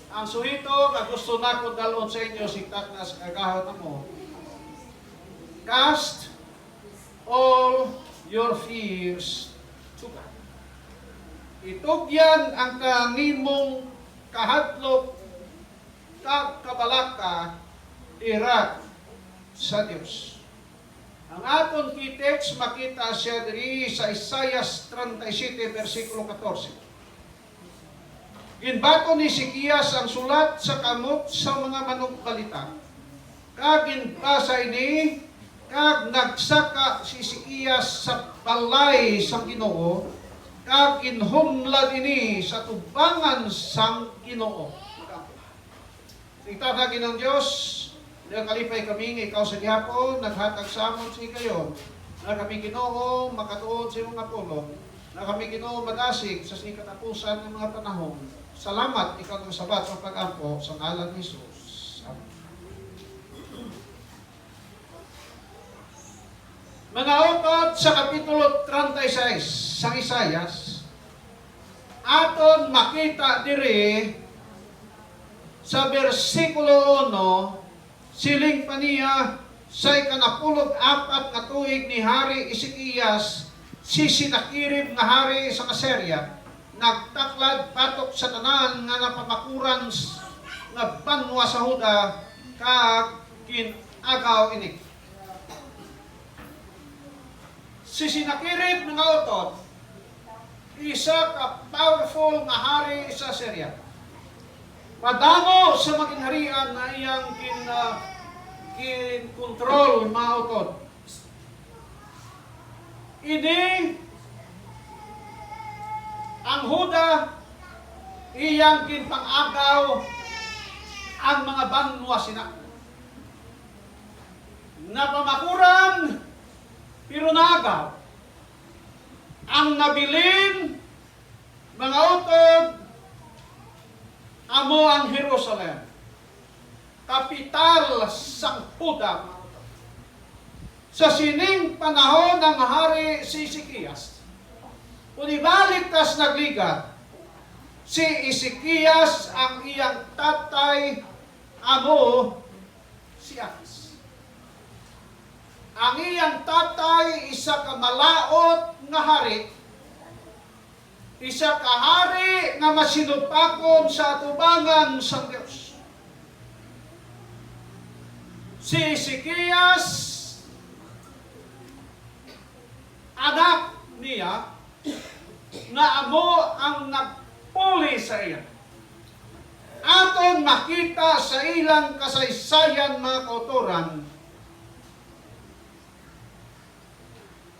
Ang suhito, nga gusto na ko dalon sa inyo, siktat na sa kagahon na mo. Cast all your fears to God. Itugyan ang kanimong kahadlok kabalaka irat sa Dios. Ang aton kitext makita siya diri sa Isaiah 37 versikulo 14. Ginbato ni Ezekias ang sulat sa kamot sa mga manugbalita. Kag ginbasa ini, kag nagsaka si Ezekias sa balay sa Ginoo, kag ginhumlad ini sa tubangan sang Ginoo. Ita na Ginoong Diyos, kalipay kami, ikaw sa gihapon, naghatag sa amon si kayo, na kami Ginoo, makatuon sa mga pulong, na kami Ginoo madasig sa katapusan ng mga panahon. Salamat, ikaw ng sabat sa pag-ampo sa ngalan ni Jesus. Amen. Mga utot sa Kapitulo 36 sa Isayas, aton makita diri sa versikulo 1, siling paniya sa ikanapulog apat nga tuig ni Hari Ezekias, si Sinakirib nga hari sa Assyria, nagtaklad patok sa tanan nga napamakuran nga banwa sa Huda kag kinagaw ini. Si Sinakirib nga utot, isa ka powerful nga hari sa Syria. Madamo sa maginharian na iyang kin-control mga utot. Ini ang Huda, iyang ginpangagaw ang mga banwa sina. Napamakuran, pero nagaw. Ang nabilin, mga utod, amo ang Jerusalem. Kapital sang Huda. Sa sining panahon ng hari si Ezekias, kung ibalik tas nagligat, si Ezekias ang iyang tatay, amo si Ahaz. Ang iyang tatay, isa ka malaot nga hari, isa ka hari nga masinupakon sa atubangan sa Diyos. Si Ezekias, anak niya, nga amo ang nagpuli sa iya. Aton makita sa ilang kasaysayan mga kautoran,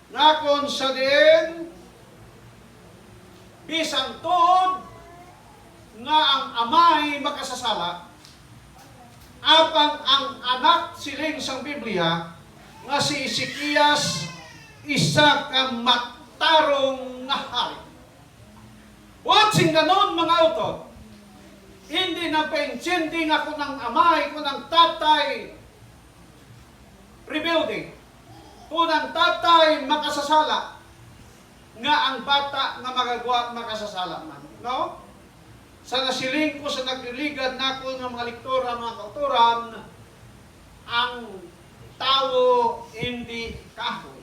nakon sa din bisang tuod nga ang amay makasasala, apang ang anak siling sang Biblia nga si Ezekias isa ka matarong nga hari. Watching ganon mga utot, hindi na paintindi nga ko ng amay, ko ng tatay rebuilding, ko ng tatay makasasala, nga ang bata nga magagawa makasasala man. No? Sa nasiling ko sa nagliligad na ko ng mga lektora, mga kautoran, ang tao hindi kahoy.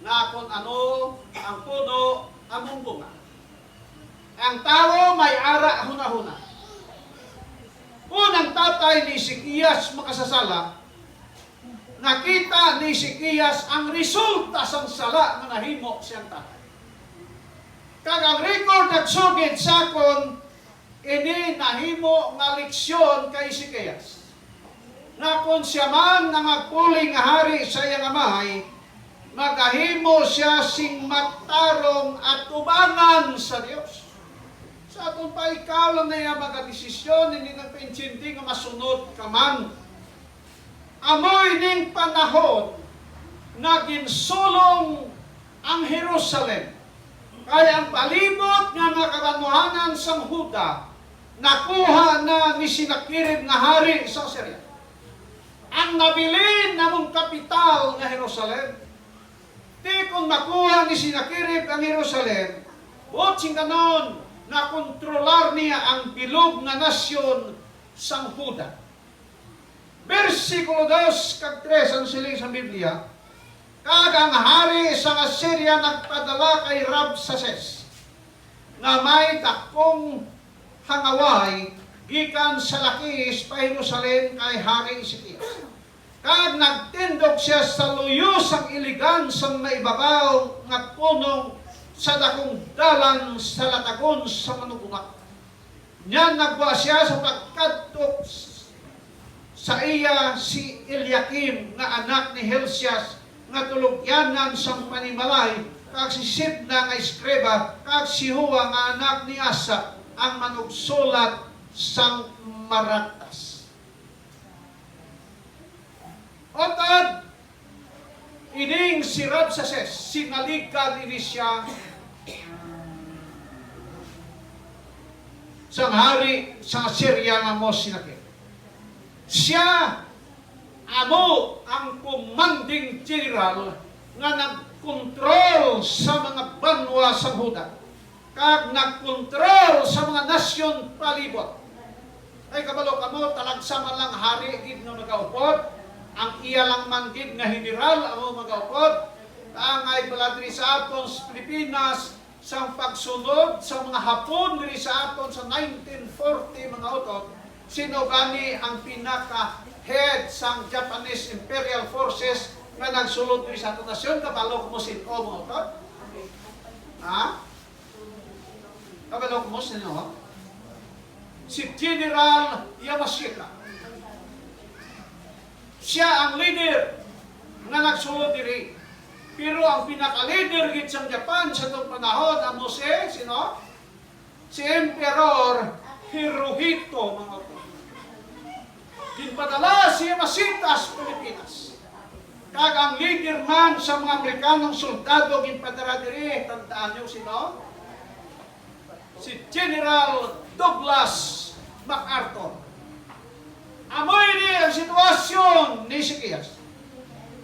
Na kung ano, ang puno, among bunga. Ang tao may ara huna-huna. Unang tatay ni Ezekias makasasala, nakita ni Ezekias ang resulta sang sala nga nahimo siyang tatay. Kag ang record nagsugid sakon, ini nahimo nga leksyon kay Ezekias. Na kung siya man nangagpuli nga hari sa iyang amay, magahimo siya sing matarong at tubangan sa Dios. Sa atong paikaw na iya magadesisyon, hindi nagpaintindi nga masunod ka man. Amoy ning panahon na ginsulong ang Jerusalem. Kaya ang palibot nga mga kabanuhanan sang Huda, nakuha na ni Sinakirib nga hari sa Assyria. Ang nabilin namong kapital nga Jerusalem, di kung makuha ni Sinakirib ang Jerusalem, butsing kanon, na kontrolar niya ang bilog nga nasyon sang Huda. Versikulo 2 kag 3 ang siling sa Biblia, kag ang hari sa Assyria nagpadala kay Rabsaces nga may dakong hangaway gikan sa Lakis pa Jerusalem kay Hari Ezekias. Kag nagtindog siya sa luyos ang iligan sa maibabaw nga punong sa dakong dalan sa latagon sa manugungat. Nyan nagwa siya sa pagkadtok sa iya si Eliakim nga anak ni Hilcias nga tulogyanan sang panimalay, kag si Sibna nga eskreba, kag si Hua nga anak ni Asa ang manugsulat sang Maratas. Otad, ining si Rabsaces, sinaligad ini siya sang hari sa Assyria nga mo sinakit. Siya amo ang commanding general nga nagkontrol sa mga banwa sa Huda, kag nagkontrol sa mga nasyon palibot. Ay kabalo kamo talagsaman lang hari gid nga magaupod, ang iya lang man gid nga general amo magaupod, ang ay baladri sa aton sa Pilipinas sa pagsunod sa mga Hapon diri sa aton sa 1940 mga utot. Sino gani ang pinaka-head sang Japanese Imperial Forces nga nagsulod diri sa aton nasyon? Kabalo mo sino mga utot? Ha? Kabalo mo sino? Si General Yamashita. Siya ang leader nga nagsulod diri. Pero ang pinaka-leader gid sa Japan sa itong panahon amo sino? Si Emperor Hirohito mga utot. Ginpadala si Yamashita sa Pilipinas. Kag ang leader man sa mga Amerikanong soldado ginpadala diri, tandaan niyo sino? Si General Douglas MacArthur. Amoy ni ang sitwasyon ni Ezekias.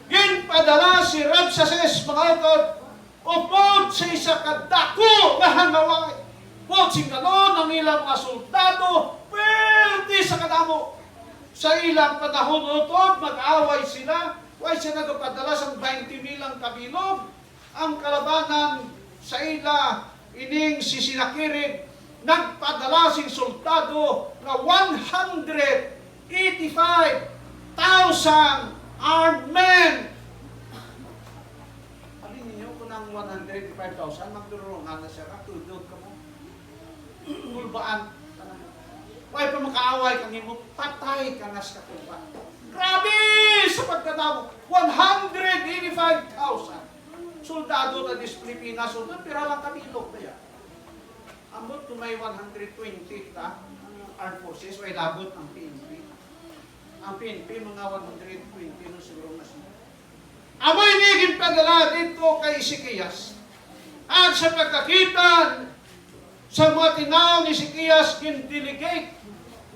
Ginpadala si Rabsaces mga utot upod sa isa kadako nga hangaway. Upod sing kanon ang ilang mga soldado pwede sa kadamo. Sa ilang panahon utod, mag-away sila. Huwag siya nagpadala sa 20,000 kabilog. Ang kalabanan sa ila, ining si Sinakirig, nagpadala sing soldado na 185,000 armed men. Alin ninyo kung ang 185,000, magdurungan na siya, katudod ka mo. Ulbaan. Huwag pa makaaway kang mo, patay ka na sa katuba. Grabe! Sa pagkatamo, 185,000 soldado na dis Pilipinas, soldado, pira lang kami ilog na yan. Ambot kung may 120 ka, armed forces, may labot ang PNP. Ang PNP, mga 120 no siguro na siya. Amoy niging padala dito kay Ezekias. At sa pagkakita sa mga tinaw ni Ezekias, kin-delegate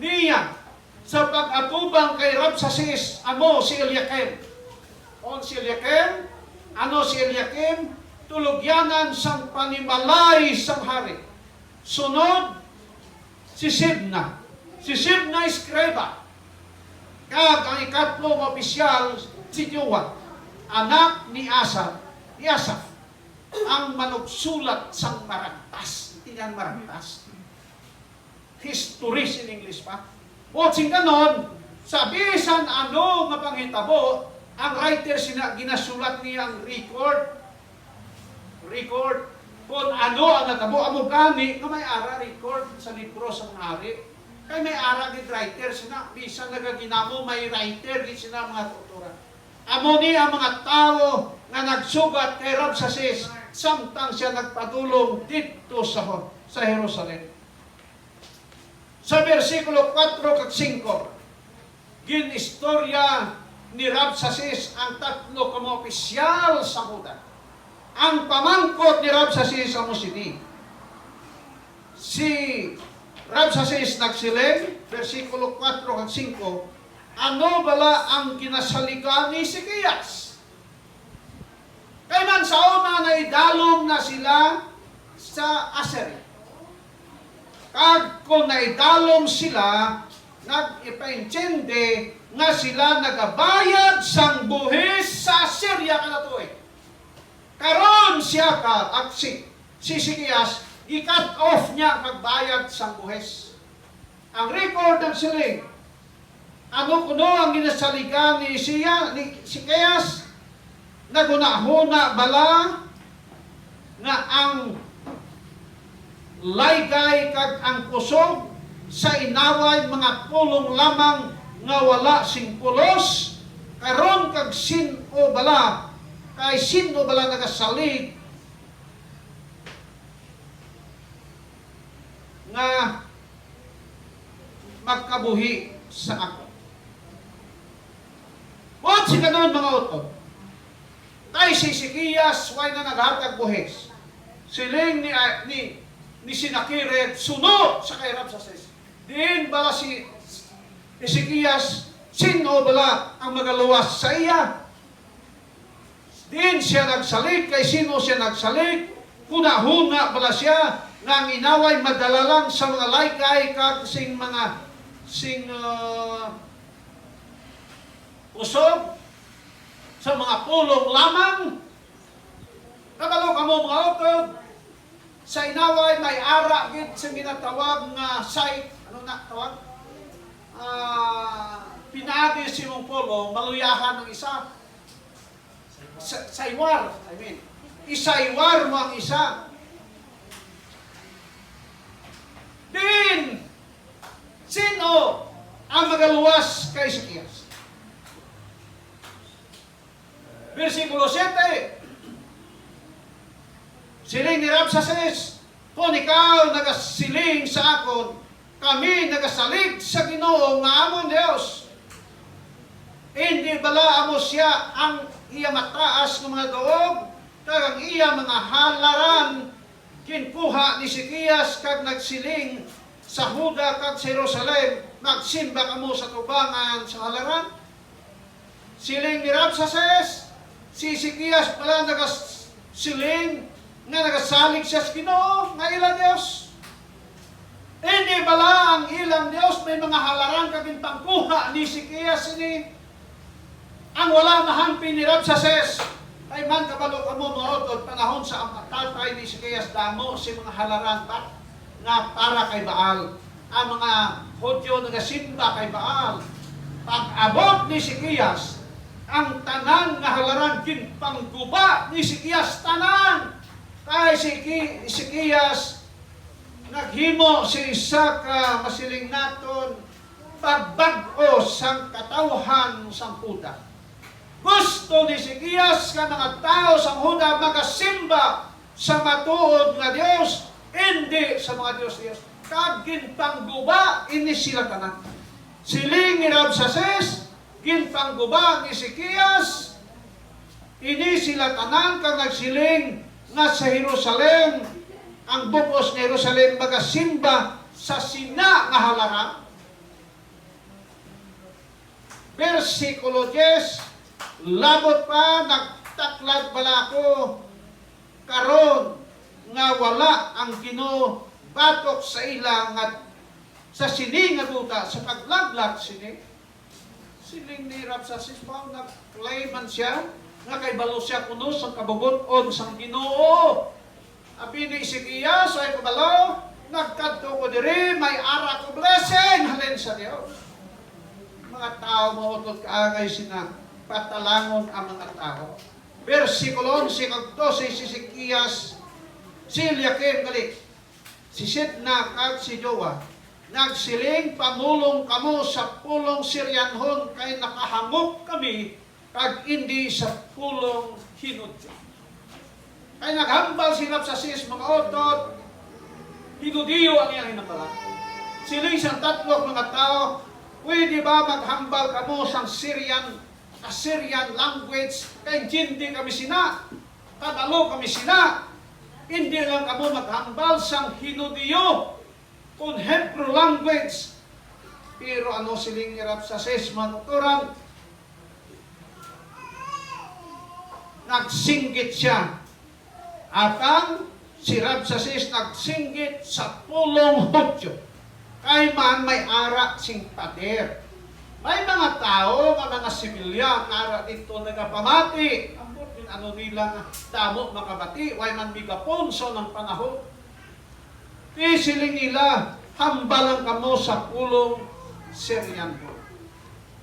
niya sa pag-atubang kay Rabsaces, amo si Eliakim. On si Eliakim, ano si Eliakim? Tulogyanan sang panimalay sang hari. Sunod, si Sibna. Si Sibna eskreba. Kag ang ikatlong opisyal, si Jowa, anak ni Asaf, ang manugsulat sang Maratas. Tingnan Maratas. Histories in English pa. O sing ganon, sa bisan ano nga panghitabo, ang writer ginasulat niya ang record kung ano ang natabo, amo gani nga may ara record sa libro sa hari. Kay may ara gid writer sina, bisan nagaginamo may writer gid sina mga tutura. Amo ni ang mga tao nga nagsugat kay Rabsaces samtang siya nagpadulong dito sa Jerusalem. Sa versikulo 4 kag 5, ginistorya ni Rabsaces ang tatlo ka mga opisyal sa Huda. Ang pamangkot ni Rabsaces ang musini. Si Rabsaces nagsiling, versikulo 4 kag 5, ano bala ang kinasaligan ni Ezekias? Kay man sa una na idalom na sila sa Assyria. Kag kung naidalom sila, nag-ipaintindi nga sila nagabayad sang buhis sa Assyria kanatoy. Karon siya ka, at si Hezekias, i-cut off niya magbayad sang buhis. Ang record ng siling, ano kuno ang ginasaligan ni Hezekias, nagunahuna bala nga ang laygay kag ang kusog sa inaway mga pulong lamang nga wala sing pulos, karon kag sino bala kay sino bala nagasalig nga magkabuhi sa ako. What si kanon mga utod? Kay si Hezekias way na naghatag buhis. Siling ni Sinakiret sunod sa kay Rabsaces. Din bala si Hezekias, sino bala ang magaluwas sa iya? Din siya nagsalig, kay sino siya nagsalig? Kuna-huna bala siya nga ang inaway madala lang sa mga laykay kag sing mga usog sa mga pulong lamang. Kabalo ka mo mga utod, sa inaway may ara gid sa ginatawag nga site, ano na tawag? Pinagi si mong pulong, maluyahan ng isa. Saywar, isaywar mo ang isa. Din, sino ang magaluwas kay Hezekias? Versikulo 7. Siling ni Rabsaces, kung ikaw nagasiling sa akon, kami nagasalig sa Ginoo nga amon Dios. Hindi bala amo siya ang iya mataas ng mga doog, kag ang iya mga halaran, kinkuha ni Hezekias kag nagsiling sa Huda kag sa Jerusalem, magsimba kamo sa tubangan sa halaran. Siling ni Rabsaces, si Hezekias pala nagasiling nga nagasalig siya sa Ginoo nga ilang Dios. Hindi bala ang ilang Dios may mga halaran kaging pangkuha ni Hezekias ini ang wala mahampi ni Rabsaces. Ay man kabalo kamo mga utod, panahon sa tatay ni Hezekias damo si mga halaran nga para kay Baal. Ang mga Hudyo nagasimba kay Baal. Pag-abot ni Hezekias, ang tanan nga halaran kinpangguba ni Hezekias tanan. Kay si Hezekias naghimo si isa ka masiling naton pagbag-o sang katawhan sang Huda. Gusto ni Hezekias nga mga tao sang Huda magasimba sa matuod nga Dios, hindi sa mga Diyos-Diyos. Kag ginpangguba ini sila tanan. Siling ni Rabsaces, ginpangguba ni Hezekias, ini sila tanan kag nagsiling nga sa Jerusalem, ang bukos ni Jerusalem magasimba sa sina nga halaran. Versikulo 10, labot pa, nagtaklad bala ko, karon nga wala ang Ginoo batok sa ilang at sa sini nga duta, sa paglaglag sini. Siling ni Rabsaces pa, nagclaiman siya, nga kay balo siya kuno sa kabubuton sang Ginoo. Abi ni Hezekias ay kabalo, nagkadto ko diri, may ara ko blessing halin sa Dios. Mga tao mautod kaagay sina patalangon ang mga tao. Versikulo 11 kadto si Hezekias, si Eliakim gali, si Sidna kag si Joa, nagsiling pamulong kamo sa pulong Siryanhon kay nakahangop kami kag hindi sa pulong Hinudyo. Kay naghambal si Rabsaces mga utod, Hinudyo ang iyang hinabalan. Siling sa tatlo mga tao, pwede ba maghambal kamo sang Assyrian language, kay hindi kami sina, kadalo kami sina, hindi lang kamo maghambal sang Hinudyo, kung Hebrew language. Pero ano siling ni Rabsaces manuturan, nagsinggit siya. At ang si Rabsaces nagsinggit sa pulong Hudyo. Kay man may ara sing pader. May mga tao, mga sibilyan, ara dito nagapamati. Ambot din ano nilang damo makabati. Way man migaponso ng panahon. Isiling nila, hambalang kamo sa pulong Syrian.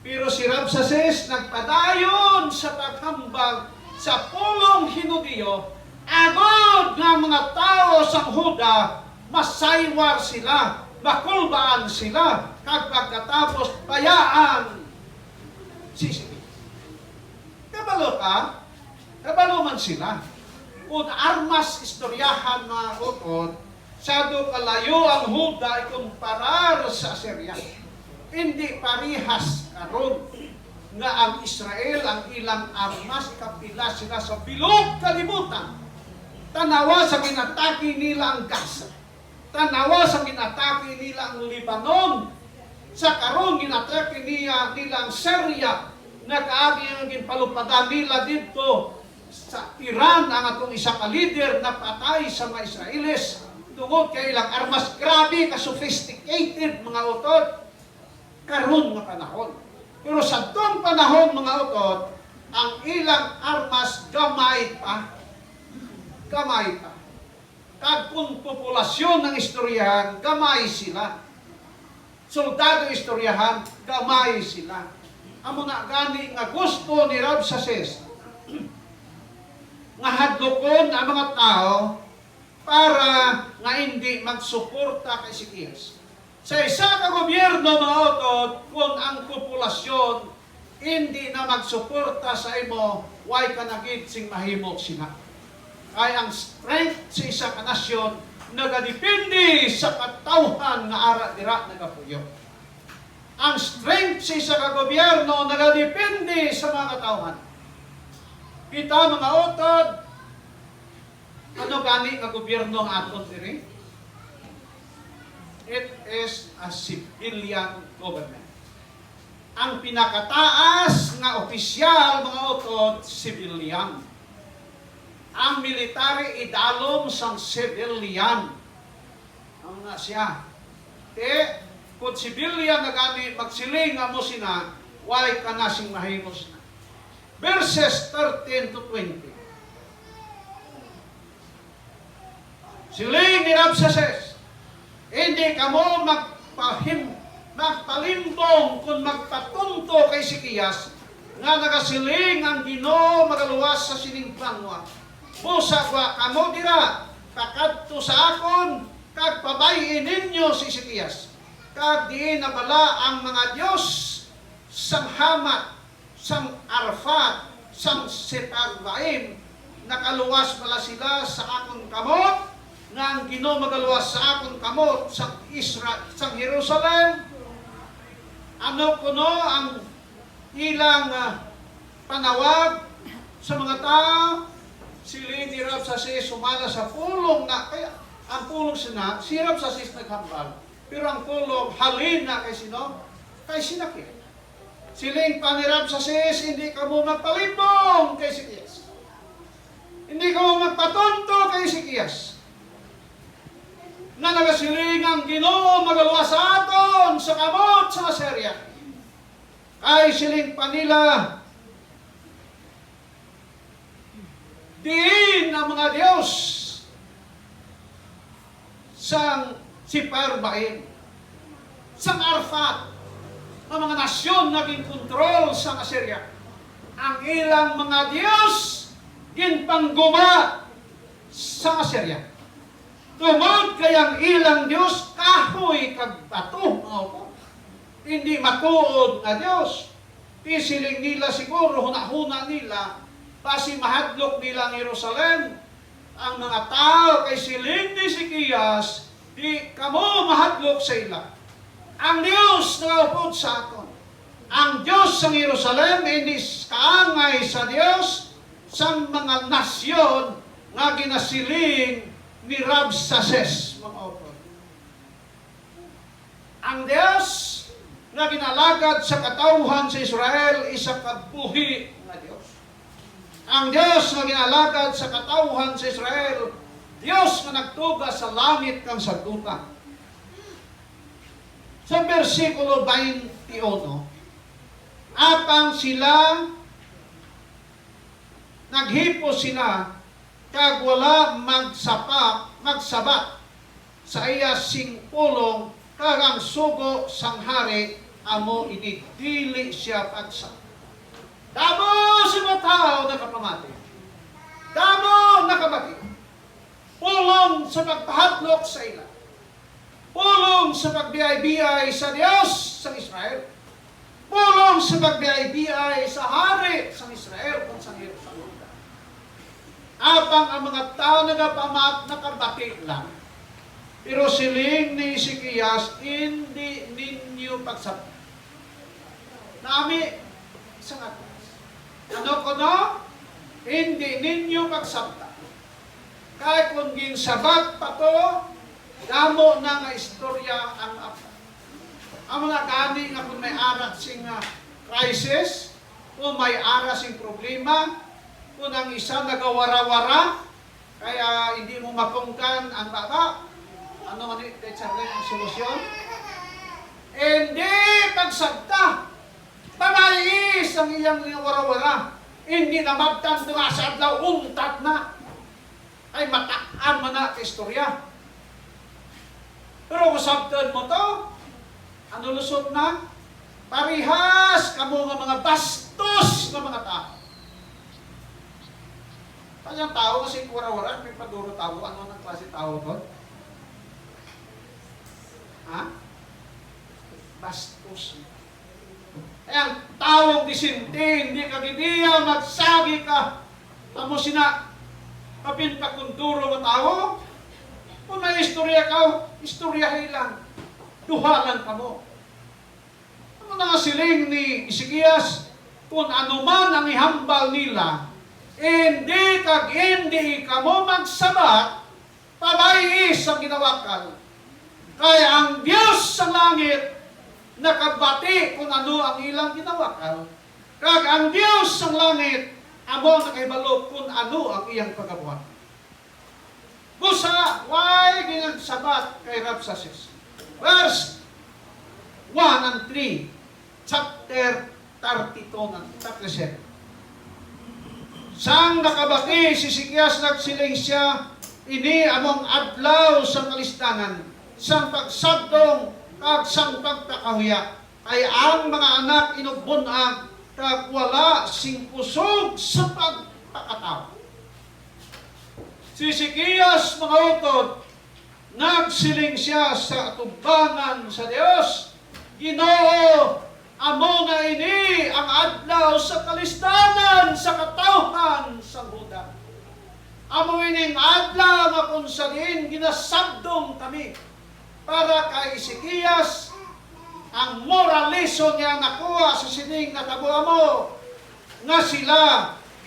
Pero si Rabsaces nagpadayon sa paghambal sa pulong Hinudiyo. Agod nga mga tao sa Huda, masaywar sila, makulbaan sila, kag pagkatapos bayaan sisili. Kabalo ka? Kabalo man sila. Kung armas istoryahan na utod, sado kalayo ang Huda ikumparar sa Assyria. Hindi parihas karon nga ang Israel ang ilang armas kapila sila sa bilog kalibutan. Tanawa sa ginatake nila ang Gaza. Tanawa sa ginatake nila ang Lebanon. Sa karon ginatake nila ang Syria. Nakaagi ang ginpalupadan nila dito sa Iran ang atong isa ka leader na patay sa mga Israelis. Tungod kay ilang armas grabe ka sophisticated mga utod. Karon nga panahon. Pero sa tong panahon mga utod, ang ilang armas gamay pa. Gamay pa. Kag kung populasyon ng istoryahan, gamay sila. Soldado istoryahan, gamay sila. Amo na gani nga gusto ni Rabsaces nga hadlokon ang mga tao para nga hindi magsuporta kay Ezekias. Sa isa ka gobyerno mga utod, kung ang populasyon hindi na magsuporta sa imo, why ka nagitsing mahimo sila. Ay ang strength sa isa ka nasyon nagadepende sa katawhan nga ara dira nagapuyo. Ang strength sa isa ka gobyerno nagadepende sa mga katawhan. Kita mga utod, ano gani nga gobyerno ang aton diri? It is a civilian government. Ang pinakataas nga opisyal mga utod, civilian. Ang military idalom sang civilian. Ang nga siya. Kung civilian na gani magsiling nga mo sina, why ka na sing mahimos na. Verses 13 to 20. Siling ni Rabsaces, hindi ka mo magpalimbong kung magpatunto kay Ezekias nga nagasiling ang Ginoo magaluwas sa siningpanwa. Busa kwa kamo dira, pakadto sa akon, kag pabayin ninyo si Ezekias. Kag diin nabala ang mga Diyos sang Hamat, sang Arfat, sang Separvaim, nakaluwas pala sila sa akon kamot, nga ang Ginoo magaluwas sa akon kamot sang Israel, sang Jerusalem. Ano kuno ang ilang panawag sa mga tao? Siling ni Rabsaces sumala sa pulong na, kaya ang pulong sina, si Rabsaces naghambal. Pero ang pulong halin na kay sino? Kay Sinakir. Siling pa ni Rabsaces, hindi ka mo magpalimbong kay Ezekias. Hindi ka mo magpatunto kay Ezekias. Na nagasiling ang Ginoo magaluwas sa aton sa kamot sa Assyria. Kay siling pa nila, diin ang mga Diyos sang Separvaim, sang Arfat, ang mga nasyon naging kontrol sa Assyria. Ang ilang mga Diyos ginpangguma sa Assyria. Tungod kayang ilang Diyos kahoy kag bato mga upo. Hindi matuod na Diyos. Isiling nila siguro, hunahuna nila, basi mahadlok nila ang Jerusalem. Ang mga tao kay siling ni Ezekias, di kamo mahadlok sa ila. Ang Diyos nangapod sa aton. Ang Diyos sa Jerusalem, hindi kaangay sa Diyos sa mga nasyon nga ginasiling ni Rabsaces, mga opon. Ang Diyos na ginalagad sa katauhan sa Israel, isa kabuhi na Diyos. Ang Diyos na ginalagad sa katauhan sa Israel, Dios nga nagtuga sa langit kang sa tuta. Sa versikulo 21, apang sila naghipo sila kag wala magsabat sa iya sing pulong kag ang sugo sang hari amo inidili siya pagsa. Damo si mga tao nakapamati. Damo nakabati. Pulong sa pagpahatlok sa ila. Pulong sa pagbiyay-biyay sa Diyos sa Israel. Pulong sa pagbiyay-biyay sa hari sa Israel kung sa Jerusalem. Apang ang mga tao nakabati lang. Pero siling ni Ezekias, hindi ninyo pagsabot. Nami, isang atas. Ano ko no? Hindi ninyo pagsabot. Kahit kung ginsabat pa to, damo na nga istorya ang apa. Ang mga gani nga kung may arat sing crisis, kung may arat sing problema, kung ang isa nagawara-wara, kaya hindi mo mapungkan ang baba, ano man ito ang solusyon? Hindi pagsabta. Pamayis ang iyang wara-wara. Hindi na magtanto nga sa adlaw, untat na. Ay mataan man na istorya. Pero kung sabtan mo to, ano lusot na? Parihas kamo nga mga bastos ng mga tao. Kanyang tao kasi wara-wara, may paduro tao, ano ng klase tao ko? Ha? Bastos. Kaya tawag disinte, hindi ka gidiya, magsagi ka. Tamo sina, kapinpakunduro mo tao. Kung may istorya ka, istoryahin lang. Duhalan ka mo. Ano na nga siling ni Ezekias, kung ano man ang ihambal nila, hindi ka mo magsabat, pabayis ang ginawakal. Kaya ang Diyos sa langit, nakabati kung ano ang ilang ginawakal. Kag ang Diyos sa langit, amo nakaibalo kung ano ang iyang pagabuhat. Busa, why ginagsabat kay Rabsaces? Verse 1 and 3, chapter 32 ng 37. Sang nakabaki si Ezekias nagsiling siya, ini among adlaw sa kalistanan, sang pagsabdong kag sang pagtakahuya, ay ang mga anak inugbunag kag wala sing kusog sa pagpakataw. Si Ezekias, mga utod, nagsiling siya sa atubangan sa Dios. Ginoo, amo na ini ang adlaw sa kalistanan sa katawhan sa Huda. Amo ining adlaw nga kung saan ginasabdong kami para kay Ezekias ang moralismo niya nakuha sa sining natabo mo nga sila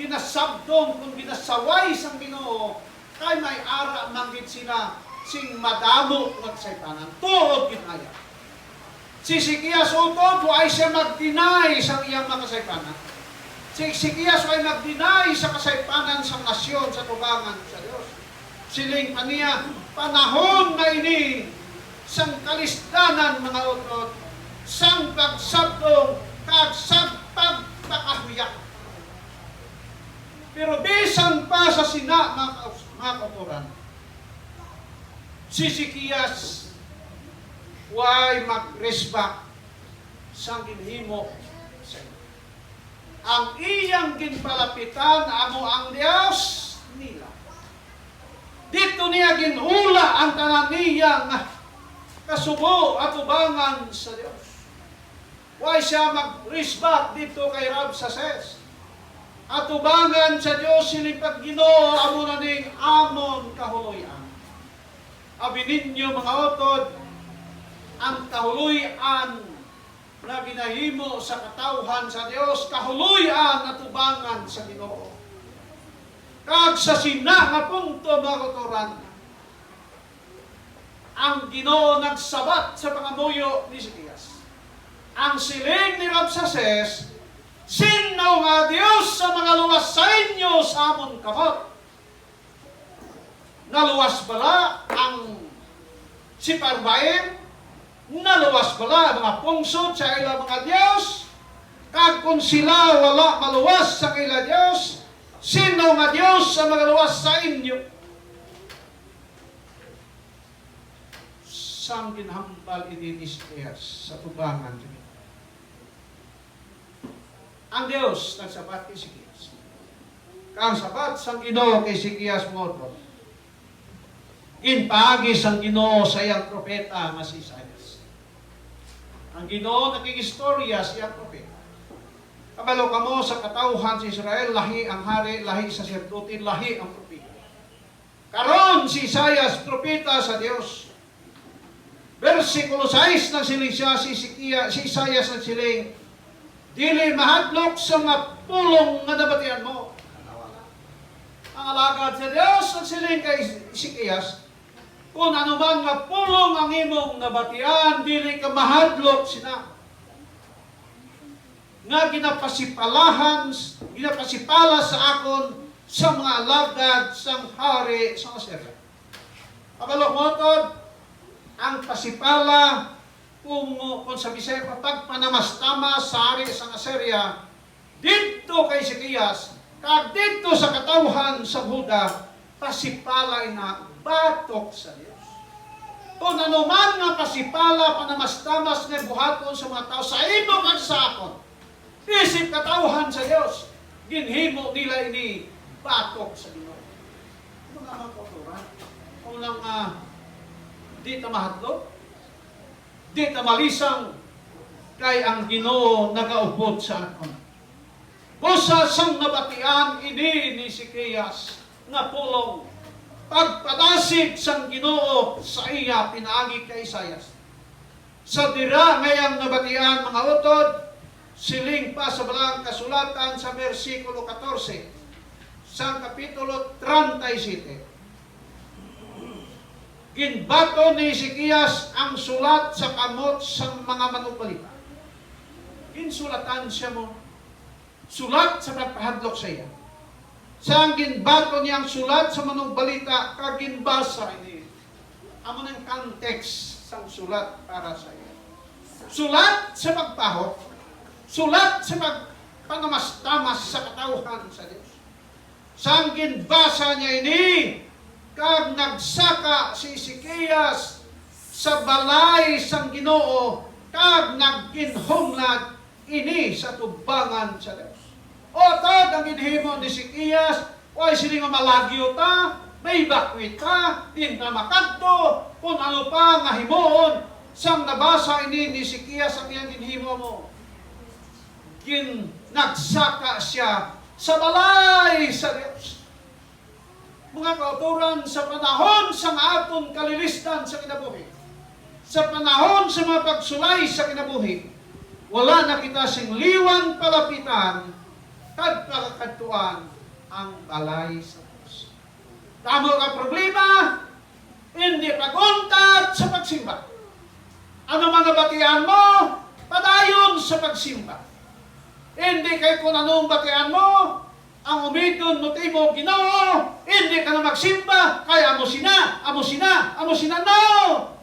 ginasabdong kung ginasaway sang Ginoo kay may ara manggit sila sing madamo ng saytanan. Tuod ginaya. Si Ezekias utod ay siya mag-deny sa iyang mga saytanan. Si Ezekias ay mag-deny sa kasaypanan sa nasyon sa tubangan sa Diyos. Siling kaniya, panahon na ini sang kalistanan mga utod, sang pagsabdong kag sang pagpakahuyak. Pero bisan pa sa sina mga kauturan, si Ezekias way mag-respect sang ginhimo sa iyo. Ang iyang ginpalapitan amo ang Dios nila. Dito niya ginula ang tanan niyang kasubo at ubangan sa Dios. Way siya mag-respect dito kay Rabsaces. At ubangan sa Dios silipag Ginoo amo na ning amon kahuluyan. Abi ninyo mga utod, ang kahuluyan na ginahimo sa katawhan sa Dios, kahuluyan at ubangan sa Ginoo. Kag sa sina nga punto mga kauturan, ang Ginoo nagsabat sa pangamuyo ni Ezekias. Ang siling ni Rabsaces, sino nga Dios sa mga luwas sa inyo sa amon kamot? naluwas bala ang si Parbaim, naluwas bala ang mga pungsod sa ilang mga Diyos, kag kung sila wala maluwas sa ila Diyos, sino nga Diyos sa magaluwas sa inyo? Sang ginhambal ini ni Sikiyas sa tubangan. Ang Diyos nagsabat kay Sikiyas. Kang sabat sang Ginoo kay Sikiyas moto. Inpaagi sang Ginoo sa iyang propeta nga si Isaias. Ang Ginoo nakigistorya sa iyang propeta. Kabalo kamo sa katawhan sa Israel, lahi ang hari, lahi sa sirduti, lahi ang propeta. Karon si Isaias, propeta sa Dios. Versikulo 6 ng siling siya, si Isaias ng siling, dili mahadlok sa mga pulong nga nabatian mo. Ang alagad sa Dios ang siling kay Sikiyas, kung ano man nga pulong ang imong nabatian, dili ka mahadlok sina. Nga ginapasipala sa akon sa mga alagad sang hari sa Assyria. Kabalok mo ang pasipala kung sa Bisaya pagpanamastama sa hari sa Assyria dito kay Sikiyas, kag dito sa katawhan sa Huda, pasipalay na batok sa Dios. Kung ano man nga pasipala, panamastamas nga buhaton sa mga tao, sa imo kag sa akon, isip katawhan sa Dios, ginhimo nila ini batok sa Ginoo. Ano nga mga kauturan? Kung lang di ta mahadlok, di ta malisang, kay ang Ginoo nagaupod sa akon. Busa sang nabatian ini ni Sikiyas nga pulong pagpadasig sang Ginoo sa iya pinaagi kay Isaias. Sa dira ngayang nabatian mga utod, siling pa sa balang kasulatan sa versikulo 14 sa kapitulo 37. Ginbato ni Sikiyas ang sulat sa kamot sang mga manugbalita. Ginsulatan siya mo sulat sa pagpahadlok sa iya. Sa ginbato niyang sulat sa manugbalita, kaginbasa ini. Amo ng context sang sulat para sa iya. Sulat sa pagpahot, sulat sa pagpanamastamas sa katawhan sa Diyos. Sa ginbasa niya ini, kag nagsaka si Sikiyas sa balay sang Ginoo, kag nagginhumlad ini sa tubangan sa Diyos. O tad ang ginhimo ni Sikiyas, way sili nga malagyo ta, may bakwit ta, din na makadto, kung ano pa nga himuon, sang nabasa ini ni Sikiyas ang iyang ginhimo mo. Nagsaka siya sa balay sa Diyos. Mga kauturan, sa panahon sang aton kalilistan sa kinabuhi, sa panahon sa mga pagsulay sa kinabuhi, wala na kita sing liwan palapitan kad pagkatuan ang balay sa Diyos. Tamo ka problema, hindi paguntad sa pagsimba. Ano mga batian mo, padayon sa pagsimba. Hindi kay kung anong batian mo, ang umidon motibo Ginoo, hindi ka na magsimba, kaya amo sina, no!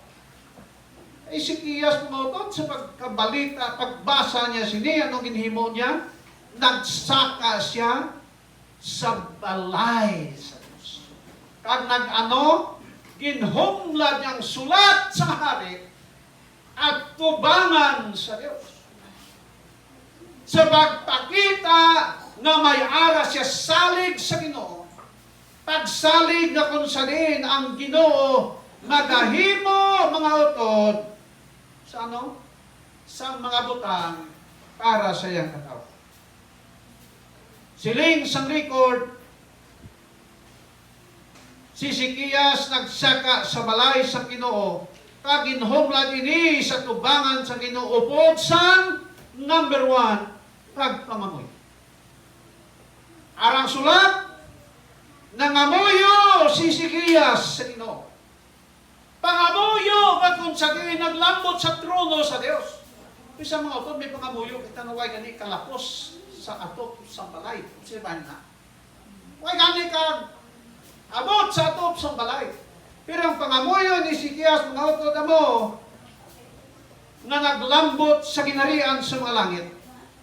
Ay Sikiyas pumotot sa pagkabalita, pagbasa niya sini, anong ginhimo niya? Nagsaka siya sa balay sa Diyos. Kag ginhumlad niyang sulat sa hari at tubangan sa Diyos. Sa pagpakita na may aras siya salig sa Ginoo, pagsalig na kung salin ang Ginoo, magahimo mga utod sa sa mga butang para sa iyang katawan. Siling sang record, si Sikiyas nagsaka sa balay sa Ginoo, kaginhumlad ini sa tubangan sa Ginoo upod sang number 1, pagpangamoy. Arang sulat, nangamuyo si Sikiyas sa Ginoo. Pangamuyo kung sa naglambot sa trono sa Dios. Isa mga utod may pangamuyo, kita naway gani kalapos sa atok sa balay. Siya na. Way gani ka Abot sa atop sa balay. Pero ang pangamuyo ni Sikiyas, mga utod mo, nga naglambot sa ginarian sa mga langit.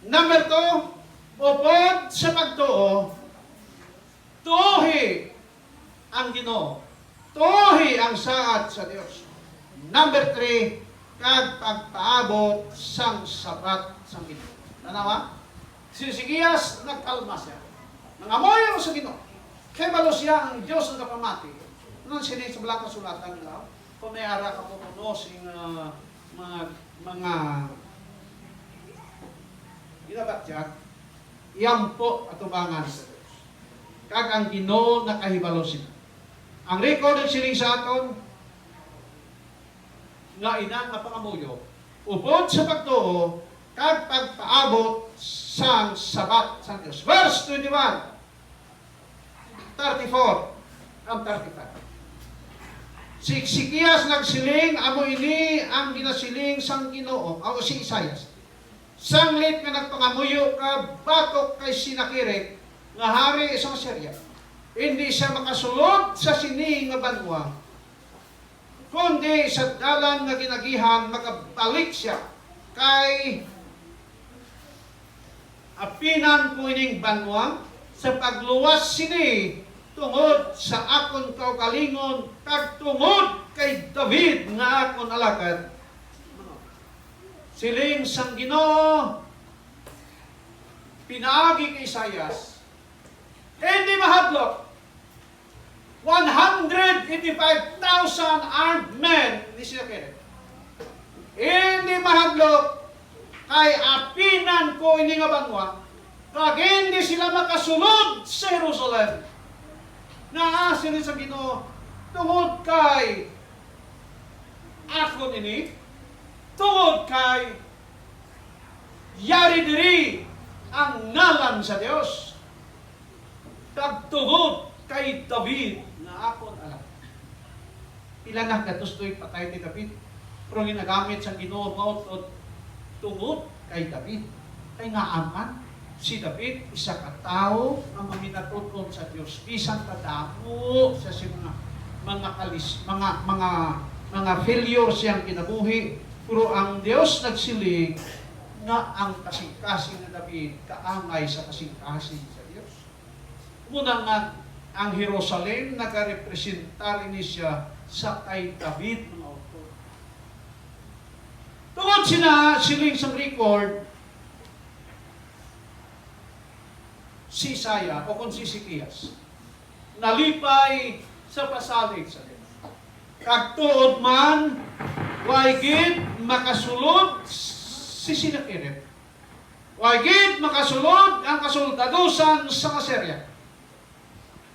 Number 2, upod sa pagtuo, tuhi ang Ginoo. Tuhi ang saad sa Dios. Number 3, kag pagpaabot sang sabat sang Ginoo. Tanawa? Si Sikiyas nagkalma siya. Nangamoy sa Ginoo. Kay balo siya ang Diyos ng kapamati. Nung sinin sa balang kasulatan nila, kung may ara ka po kuno sing mga ginabatyak, iyampo at tubangan sa Diyos. Kag ang Ginoo nakahibalo sila. Ang record ng siling sa aton, nga ina nga pangamuyo, upod sa pagtuo, kag pagpaabot sang sabat sang Diyos. Verse 21, 34, ang 35. Si Sikiyas nagsiling, amo ini ang ginasiling sang Ginoo, o si Isayas. Sanglit nga nagpangamuyo ka, batok kay Sinakirik, nga hari isang Syria. Hindi siya makasulod sa sini nga banwa, kundi sa dalan nga ginagihan, makabalik siya kay apinan ko ining banwa sa pagluwas sini tungod sa akon kaugalingon kag tungod kay David nga akon alagad. Siling sang Ginoo pinaagi kay Isayas, hindi mahadlok 185,000 armed men ni Sinakirik. Hindi mahadlok kay apinan ko ini nga banwa, kag hindi sila makasulod sa Jerusalem. Naasin sa Ginoo tungod kay akon ini, tungod kay yari diri ang ngalan sa Dios, kag tungod kay David na akon alam. Pila na katustoy patay ni David, pero ginagamit sa Ginoo maot tungod kay David. Kay naaman si David isa ka tawo ang maminatuton sa Dios. Bisan kadamo sa mga failure siyang kinabuhi, pero ang Dios nagsiling nga ang kasing-kasing na David kaangay sa kasing-kasing sa Dios. Muna nga ang Jerusalem nagarepresentar ni siya sa kay David mga autor. Tungod siling sa record, si Isaiah o kung si Sikiyas nalipay sa pasalig sa Dios. Kag tuod man way gid makasulod si Sinakirik. Way gid makasulod ang kasuldadusan sa Assyria.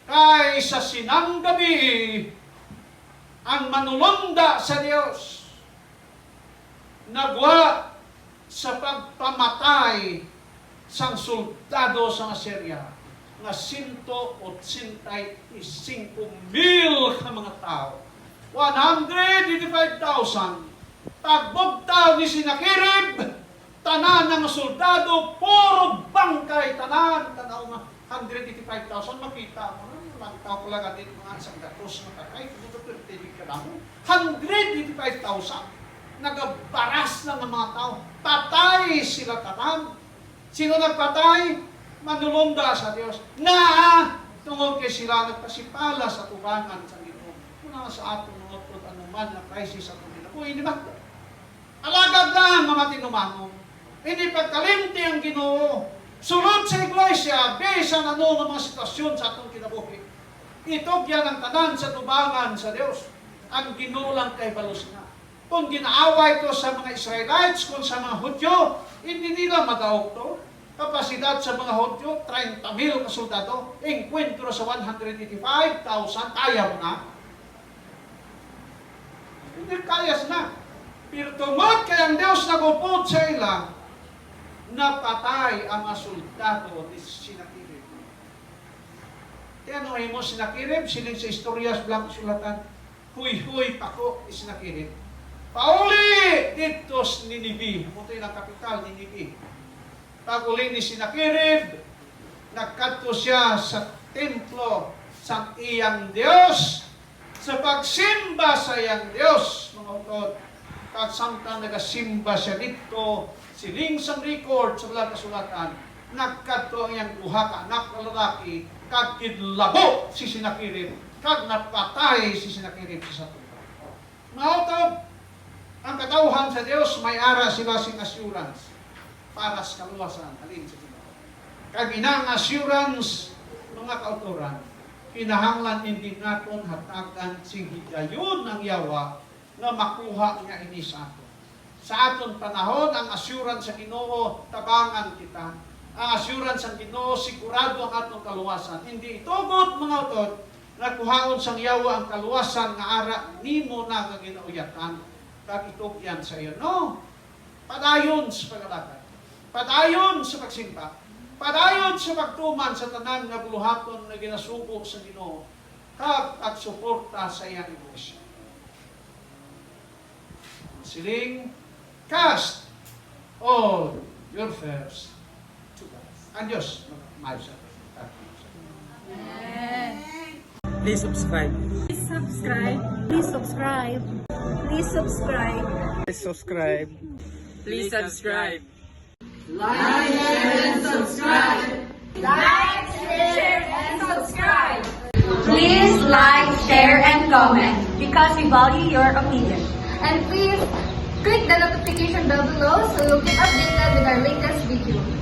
Kay sa sinang gabi ang manulunda sa Dios nagwa sa pagpamatay sang soldado sa Assyria nga 185,000 ka mga tao. 185,000 pagbugtaw ni Sinakerib, tanan ng soldado, puro bangkay, tanan, tanaw nga 185,000, makita mo na, mga tao ko lang atin mga isang gatos na kakay, 185,000, nagabaras ng mga tao, patay sila tanan. Sino nagpatay? Manulunda sa Diyos. Tungod kay sila nagpasipala sa tubangan sa Ginoo. Muna sa ato mga kung anuman na crisis sa Ginoo. Kung hindi ba? Alagad lang mga tinumanong. Hindi pagkalimti ang Ginoo. Sulod sa iglesia, besan ano ng mga sitwasyon sa atong kinabuhi. Itogyan ang tanan sa tubangan sa Diyos. Ang Ginoo lang kay balos na. Kung ginaaway ito sa mga Israelites, kung sa mga Hudyo, hindi nila madaog to. Kapasidad sa mga Hudyo, 30,000 kasoldado. Enkwentro sa 185,000, kaya mo na. Hindi kayas na. Pero tumod kay ang Diyos nagupod sa ila, napatay ang mga soldado ni Sinakerib. Kaya ano mo Sinakerib, siling sa Historias Blanco Sulatan, huy-huy pako ni Sinakerib. Pauli dito sa Ninive, ito yung kapital Ninive. Pag uli ni Sinakerib, nagkadto siya sa templo sa iyang Dios, sa pagsimba sa iyang Dios, mga utod. Kag samtang nagasimba siya dito, siling sa record sa lahat kasulatan, nagkadto ang iyang duha ka anak na lalaki, kag kidlabo si Sinakirib, kag napatay si Sinakirib sa tuwa. Mga utod, ang katauhan sa Dios may ara sila sing assurance para sa kaluwasan alin sa Ginoo. Kag inang assurance mga kautoran, kinahanglan hindi naton hatagan sing higayon ng yawa na makuha nga ini sa aton. Sa aton panahon, ang assurance sa Ginoo tabangan kita. Ang assurance sa Ginoo sigurado ang atong kaluwasan. Hindi itugot mga utod na kuhaon sang yawa ang kaluwasan nga ara nimo na nga ginauyatan. Kag itugyan sa iyo. No. Padayon sa paglalakad. Padayon sa pagsimba. Padayon sa pagtuman sa tanan nga buluhaton na ginasugo sa Ginoo. Kag pagsuporta sa iyang iglesia. Siling, cast all your fears to God. Ang Diyos, mahal sa Please subscribe. Please subscribe. Please subscribe. Please subscribe. Please subscribe. Please subscribe. Like, share, and subscribe. Please like, share, and comment because we value your opinion. And please click the notification bell below so you'll get updated with our latest video.